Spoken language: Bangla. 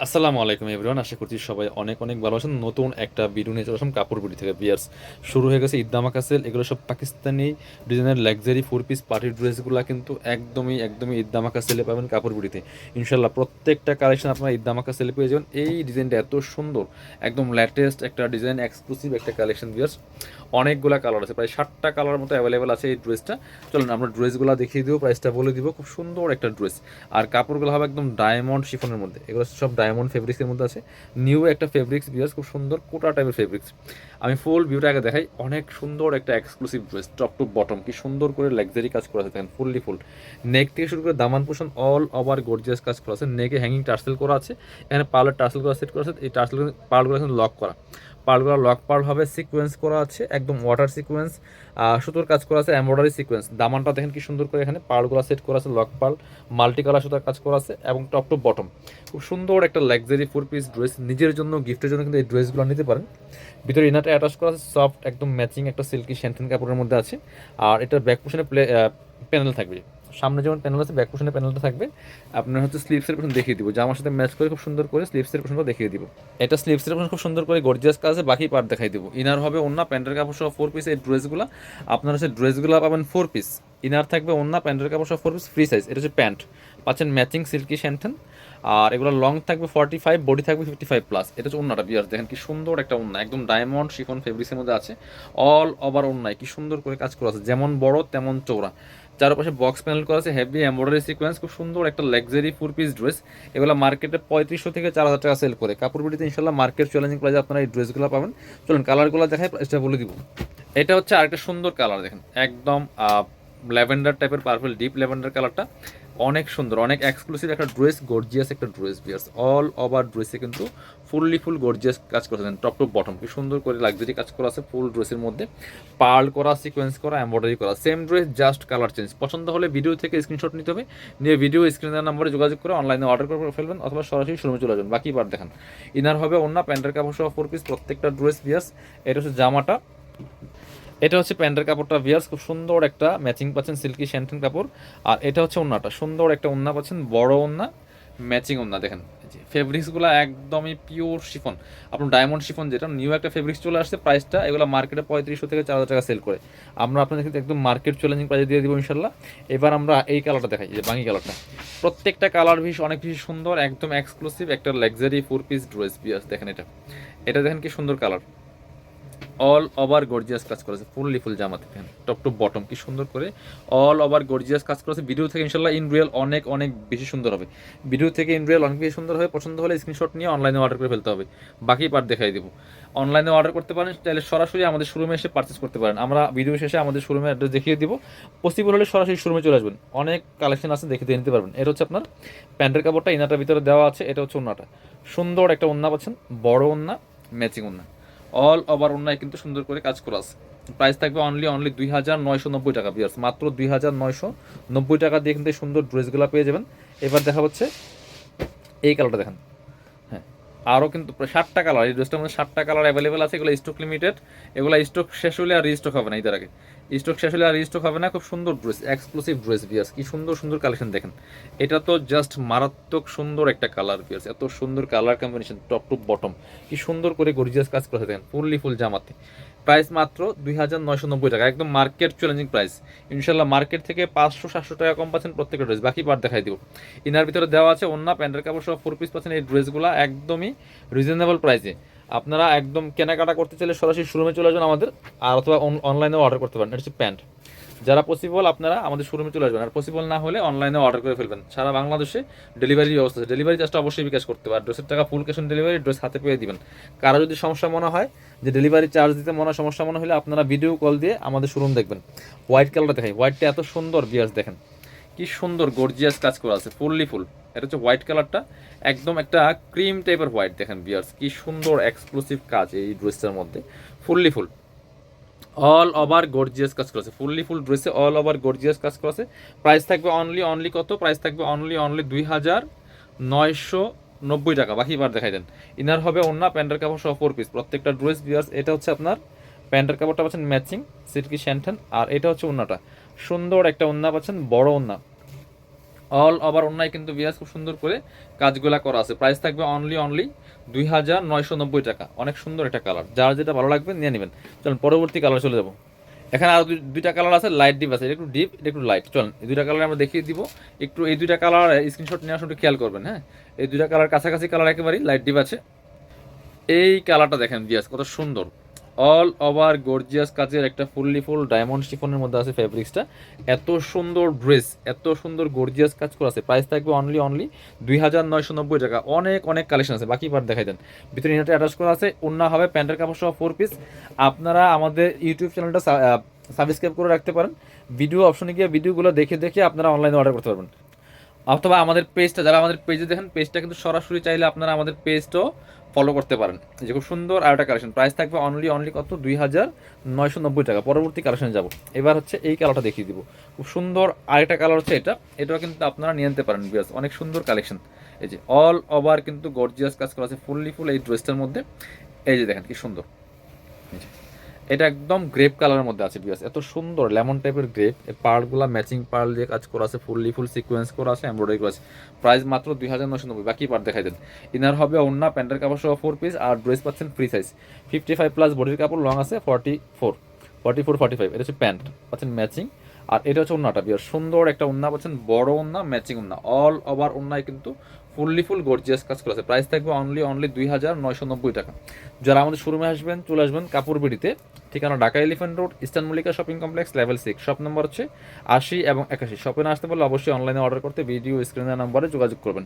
আসসালামু আলাইকুম এভরিওয়ান, আশা করছি সবাই অনেক অনেক ভালো আছেন। নতুন একটা ভিডিও নিয়ে চলে আসলাম কাপড় বিডি থেকে। বিয়ার্স, শুরু হয়ে গেছে ঈদ ধামাকা সেল। এগুলো সব পাকিস্তানি ডিজাইনের লাক্সারি 4 পিস পার্টির ড্রেসগুলো কিন্তু একদমই ঈদ ধামাকা সেলে পাবেন কাপড় বিডিতে। ইনশাল্লাহ প্রত্যেকটা কালেকশন আপনারা ঈদ ধামাকা সেলে পেয়ে যাবেন। এই ডিজাইনটা এত সুন্দর, একদম লেটেস্ট একটা ডিজাইন, এক্সক্লুসিভ একটা কালেকশন। বিয়ার্স, অনেকগুলো কালার আছে, প্রায় 7টা কালার মতো অ্যাভেলেবেল আছে এই ড্রেসটা। চলুন আমরা ড্রেসগুলো দেখিয়ে দিব, প্রাইসটা বলে দিব। খুব সুন্দর একটা ড্রেস, আর কাপড়গুলো হবে একদম ডায়মন্ড শিফনের মধ্যে। এগুলো সব ডায়মন্ড ফেব্রিক্সের মধ্যে আছে। নিউ একটা ফেব্রিক্স বিয়ার্স, খুব সুন্দর কোটা টাইপের ফেব্রিক্স। আমি ফুল ভিউটা আগে দেখাই। অনেক সুন্দর একটা exclusive dress, top to bottom কি সুন্দর করে লাক্সারি কাজ করা আছে দেখেন, ফুললি ফুল। নেক থেকে শুরু করে দামান পোষণ অল ওভার গর্জিয়াস কাজ করা আছে। নেকে হ্যাঙ্গিং টার্সেল করা আছে, এখানে পার্লের টার্সেল করা সেট করা আছে। এই টার্সেল পার্লগুলো কিন্তু লক করা, পার্লগুলো লক পার্ল হবে, সিকোয়েন্স করা আছে একদম ওয়াটার সিকোয়েন্স, সুতোর কাজ করা আছে, এমব্রয়ডারি সিকোয়েন্স। দামানটা দেখেন কি সুন্দর করে, এখানে পার্লগুলো সেট করা আছে, লক পার্ল মাল্টি কালার সুতার কাজ করা আছে, এবং টপ টু বটম খুব সুন্দর একটা লাক্সারি 4 পিস ড্রেস। নিজের জন্য গিফটের জন্য কিন্তু এই ড্রেসগুলো নিতে পারেন। ভিতরে ইনারটা অ্যাটাচ করা আছে, সফট একদম ম্যাচিং একটা সিল্কি শ্যান্টেন কাপড়ের মধ্যে আছে। আর এটার ব্যাক পোশনে প্যানেল থাকবে। সামনে যেমন প্যানেল আছে, ব্যাক পোশনে প্যানেলটা থাকবে। আপনার হচ্ছে স্লিভসের পোশন দেখিয়ে দিব, জামার সাথে ম্যাচ করে খুব সুন্দর করে স্লিভসের পোশনটা দেখিয়ে দিব। এটা স্লিভসের পোশন খুব সুন্দর করে গর্জিয়াস কাজ আছে, বাকি পার্ট দেখাই দিব। ইনার হবে ওন্না প্যান্টের কাপড় সহ 4 পিস। এই ড্রেসগুলো আপনার হচ্ছে ড্রেসগুলো পাবেন 4 পিস। ইনার থাকবে ওন্না প্যান্টের কাপড় সহ 4 পিস ফ্রি সাইজ। এটা হচ্ছে প্যান্ট, পাচ্ছেন ম্যাচিং সিল্কি শ্যান্টেন। আর এগুলো লং থাকবে 45, বডি থাকবে 55+। এটা হচ্ছে ওন্নাটা বিয়ার, দেখেন কি সুন্দর একটা ওন্না, একদম ডায়মন্ড শিফন ফেব্রিক্সের মধ্যে আছে। অল ওভার ওন্নায় কি সুন্দর করে কাজ করা আছে, যেমন বড় তেমন চৌড়া। চারপাশে বক্স প্যানেল করা আছে, হেভি এমব্রয়ডারি সিকোয়েন্স। খুব সুন্দর একটা লাক্সারি 4 পিস ড্রেস। এগুলো মার্কেটে 3500 থেকে 4000 টাকা সেল করে। কাপড় বিডিতে ইনশাল্লাহ মার্কেট চ্যালেঞ্জিং প্রাইসে আপনারা এই ড্রেসগুলো পাবেন। চলুন কালারগুলো দেখাই, প্রাইসটা বলে দিব। এটা হচ্ছে আরেকটা সুন্দর কালার, দেখেন একদম ল্যাভেন্ডার টাইপের, পার্পল ডিপ ল্যাভেন্ডার কালারটা। অনেক সুন্দর, অনেক এক্সক্লুসিভ একটা ড্রেস, গর্জিয়াস একটা ড্রেস বিয়ার্স। অল ওভার ড্রেসে কিন্তু ফুল গর্জিয়াস কাজ করেছেন, টপ টু বটম কি সুন্দর করে লাক্সারি কাজ করা আছে। ফুল ড্রেসের মধ্যে পার্ল করা, সিকোয়েন্স করা, এমব্রয়ডারি করা। Same dress, just colour change. পছন্দ হলে ভিডিও থেকে স্ক্রিনশট নিতে হবে, নিয়ে ভিডিও স্ক্রিনের নাম্বারে যোগাযোগ করে অনলাইনে অর্ডার করে ফেলবেন, অথবা সরাসরি শোরুমে চলে যাবেন। বাকি পার্ট দেখান। ইনার হবে ওন্না প্যান্টের কাপড় সহ 4 পিস, প্রত্যেকটা ড্রেস বিয়ার্স। এটা হচ্ছে জামাটা, এটা হচ্ছে প্যান্টের কাপড়টা ভিয়ার্স। খুব সুন্দর একটা ম্যাচিং পাচ্ছেন, সিল্কি শ্যান্টেন কাপড়। আর এটা হচ্ছে ওন্নাটা, সুন্দর একটা ওন্না পাচ্ছেন, বড় ওন্না, ম্যাচিং ওন্না। দেখেন ফেব্রিক্সগুলো একদমই পিওর শিফন, আপনার ডায়মন্ড শিফন, যেটা নিউ একটা ফেব্রিক্স চলে আসছে। প্রাইসটা এগুলো মার্কেটে 3500 থেকে 4000 টাকা সেল করে। আমরা আপনাদের কিন্তু একদম মার্কেট চ্যালেঞ্জিং প্রাইসে দিয়ে দিব ইনশাল্লাহ। এবার আমরা এই কালারটা দেখাই, যে বাকি কালারটা। প্রত্যেকটা কালার অনেক বেশি সুন্দর, একদম এক্সক্লুসিভ একটা লাক্সারি 4 পিস ড্রেস বিয়ার্স। দেখেন এটা, এটা দেখেন কি সুন্দর কালার। অল ওভার গর্জিয়াস কাজ করেছে, ফুললি ফুল জামাতে দেখেন, টপ টু বটম কি সুন্দর করে অল ওভার গর্জিয়াস কাজ করেছে। ভিডিও থেকে ইনশাল্লাহ ইন রিয়েল অনেক অনেক বেশি সুন্দর হবে। ভিডিও থেকে ইন রিয়েল অনেক বেশি সুন্দর হবে। পছন্দ হলে স্ক্রিনশট নিয়ে অনলাইনে অর্ডার করে ফেলতে হবে। বাকি পার্ট দেখাই দেবো। অনলাইনে অর্ডার করতে পারেন, চাইলে সরাসরি আমাদের শোরুমে এসে পারচেস করতে পারেন। আমরা ভিডিও শেষে আমাদের শোরুমের অ্যাড্রেস দেখিয়ে দিব। পসিবল হলে সরাসরি শোরুমে চলে আসবেন, অনেক কালেকশন আছে, দেখে দিয়ে নিতে পারবেন। এটা হচ্ছে আপনার প্যান্টের কাপড়টা, ইনারটার ভিতরে দেওয়া আছে। এটা হচ্ছে ওন্নাটা, সুন্দর একটা ওন্না পাচ্ছেন, বড় ওন্না, ম্যাচিং ওন্না। অল ওভার অন্যায় কিন্তু সুন্দর করে কাজ করা আছে। প্রাইস থাকবে অনলি 2990 টাকা বিয়ার্স, মাত্র 2990 টাকা দিয়ে কিন্তু সুন্দর ড্রেসগুলো পেয়ে যাবেন। এবার দেখা হচ্ছে এই কালারটা দেখেন। হ্যাঁ, আরও কিন্তু প্রায় 7টা কালার, এই ড্রেসটার মধ্যে 7টা কালার অ্যাভেলেবেল আছে। এগুলো স্টক লিমিটেড, এগুলো স্টক শেষ হলে আর রিস্টক হবে না। এদের আগে স্টক শেষ হলে আর রিস্টক হবে না। খুব সুন্দর ড্রেস, এক্সক্লুসিভ ড্রেস বিয়ার্স, কি সুন্দর সুন্দর কালেকশন দেখেন। এটা তো জাস্ট মারাত্মক সুন্দর একটা কালার বিয়ার্স, এত সুন্দর colour combination, top to bottom কি সুন্দর করে গর্জিয়াস কাজ করে দেখেন, ফুললি ফুল জামাতে। প্রাইস মাত্র 2990 টাকা, একদম মার্কেট চ্যালেঞ্জিং প্রাইস। ইনশাল্লাহ মার্কেট থেকে 500-700 টাকা কম পাচ্ছেন প্রত্যেকটা ড্রেস। বাকি পার্ট দেখাই দিব। ইনার ভিতরে দেওয়া আছে ওন্না প্যান্টের কাপড় সহ 4 পিস পাচ্ছেন। এই ড্রেসগুলো একদমই রিজনেবল প্রাইসে। আপনারা একদম কেনাকাটা করতে চাইলে সরাসরি শোরুমে চলে আসবেন আমাদের, আর অথবা অনলাইনেও অর্ডার করতে পারেন। এটা হচ্ছে প্যান্ট। যারা পসিবল আপনারা আমাদের শোরুমে চলে আসবেন, আর পসিবল না হলে অনলাইনে অর্ডার করে ফেলবেন। সারা বাংলাদেশে ডেলিভারি ব্যবস্থা আছে, ডেলিভারি চার্জটা অবশ্যই বিকাশ করতে হবে। আর ড্রেসের টাকা full cash on delivery, dress হাতে পেয়ে দিবেন। কারো যদি সমস্যা মনে হয় যে ডেলিভারি চার্জ দিতে সমস্যা মনে হলে আপনারা ভিডিও কল দিয়ে আমাদের শোরুম দেখবেন। হোয়াইট কালারটা দেখাই, হোয়াইটটা এত সুন্দর বিয়ার্স, দেখেন কি সুন্দর গর্জিয়াস কাজ করা আছে, ফুললি ফুল। এটা হচ্ছে হোয়াইট কালারটা, একদম একটা ক্রিম টাইপের হোয়াইট। দেখেন বিয়ার্স কি সুন্দর এক্সক্লুসিভ কাজ এই ড্রেসটার মধ্যে, fully full all over gorgeous কাজ করেছে। ফুললি ফুল ড্রেসে অল ওভার গর্জিয়াস কাজ করেছে। প্রাইস থাকবে অনলি কত, প্রাইস থাকবে অনলি 2990 টাকা। বাকি বার দেখাই দেন। ইনার হবে ওন্না প্যান্টের কাপড় সহ 4 পিস, প্রত্যেকটা ড্রেস বিয়ার্স। এটা হচ্ছে আপনার প্যান্টের কাপড়টা পাচ্ছেন ম্যাচিং সিল্কি শ্যান্টেন, আর এটা হচ্ছে ওন্নাটা, সুন্দর একটা ওন্না পাচ্ছেন, বড় ওন্না, অল ওভার অন্যায় কিন্তু বিয়াস খুব সুন্দর করে কাজগুলা করা আছে। প্রাইস থাকবে অনলি 2,990 টাকা। অনেক সুন্দর একটা কালার, যার যেটা ভালো লাগবে নিয়ে নেবেন। চলুন পরবর্তী কালার চলে যাবো। এখানে আরো দুইটা কালার আছে, লাইট ডিপ আছে, এটা একটু ডিপ, এটা একটু লাইট। চলুন এই দুইটা কালার আমরা দেখিয়ে দিব। একটু এই দুইটা কালার স্ক্রিনশট নেওয়ার সময় একটু খেয়াল করবেন, হ্যাঁ। এই দুইটা কালার কাছাকাছি কালার, একেবারেই লাইট ডিপ আছে। এই কালারটা দেখেন বিয়াস কত সুন্দর, অল ওভার গর্জিয়াস কাজের একটা ফুল ডায়মন্ড শিফনের মধ্যে আছে ফেব্রিক্সটা। এত সুন্দর ড্রেস, এত সুন্দর গর্জিয়াস কাজ করা আছে। প্রাইস থাকবে অনলি 2,990 টাকা। অনেক অনেক কালেকশন আছে, বাকি পার্ট দেখাই দেন। ভিতরে ইনারটা অ্যাটাচ করা আছে, ওন্না হবে প্যান্টের কাপড় সহ 4 পিস। আপনারা আমাদের ইউটিউব চ্যানেলটা সাবস্ক্রাইব করে রাখতে পারেন। ভিডিও অপশনে গিয়ে ভিডিওগুলো দেখে দেখে আপনারা অনলাইনে অর্ডার করতে পারবেন। অথবা আমাদের পেজটা, যারা আমাদের পেজে দেখেন, পেজটা কিন্তু সরাসরি চাইলে আপনারা আমাদের পেজটাও ফলো করতে পারেন। এই যে খুব সুন্দর আর একটা কালেকশন, প্রাইস থাকবে অনলি কত, 2,990 টাকা। পরবর্তী কালেকশনে যাব। এবার হচ্ছে এই কালারটা দেখিয়ে দিব, খুব সুন্দর আরেকটা কালার হচ্ছে এটা। এটাও কিন্তু আপনারা নিয়ে নিতে পারেন বিকজ অনেক সুন্দর কালেকশন। এই যে অল ওভার কিন্তু গর্জিয়াস কাজ করা আছে ফুল এই ড্রেসটার মধ্যে। এই যে দেখেন কি সুন্দর, এই যে এটা একদম গ্রেপ কালারের মধ্যে আছে বিকজ এত সুন্দর লেমন টাইপের গ্রেপ। এই পার্লগুলো ম্যাচিং পার্ল দিয়ে কাজ করা আছে, ফুল সিকোয়েন্স করা আছে, এমব্রয়ডারি করা আছে। প্রাইস মাত্র 2,990। বাকি পার্ট দেখাই দেন। ইনার হবে ওন্না, প্যান্টের কাপড় সহ 4 পিস, আর ড্রেস পাচ্ছেন ফ্রি সাইজ 55+ বডির কাপড়, লং আছে 44, এটা হচ্ছে প্যান্ট পাচ্ছেন ম্যাচিং। আর এটা হচ্ছে ওন্নাটা বিয়ার সুন্দর একটা ওন্না পাচ্ছেন, বড় ওন্না, ম্যাচিং ওন্না, অল ওভার ওন্নায় কিন্তু ফুল গর্জিয়াস কাজ করা আছে। প্রাইস থাকবে অনলি 2,990 টাকা। যারা আমাদের শোরুমে আসবেন, চলে আসবেন কাপড় বিড়িতে। ঠিকানা Dhaka elephant road, eastern Mallika shopping complex, level 6, shop number হচ্ছে 80 এবং 81। শপে না আসতে পারলে অবশ্যই অনলাইনে অর্ডার করতে ভিডিও স্ক্রিনের নাম্বারে যোগাযোগ করবেন।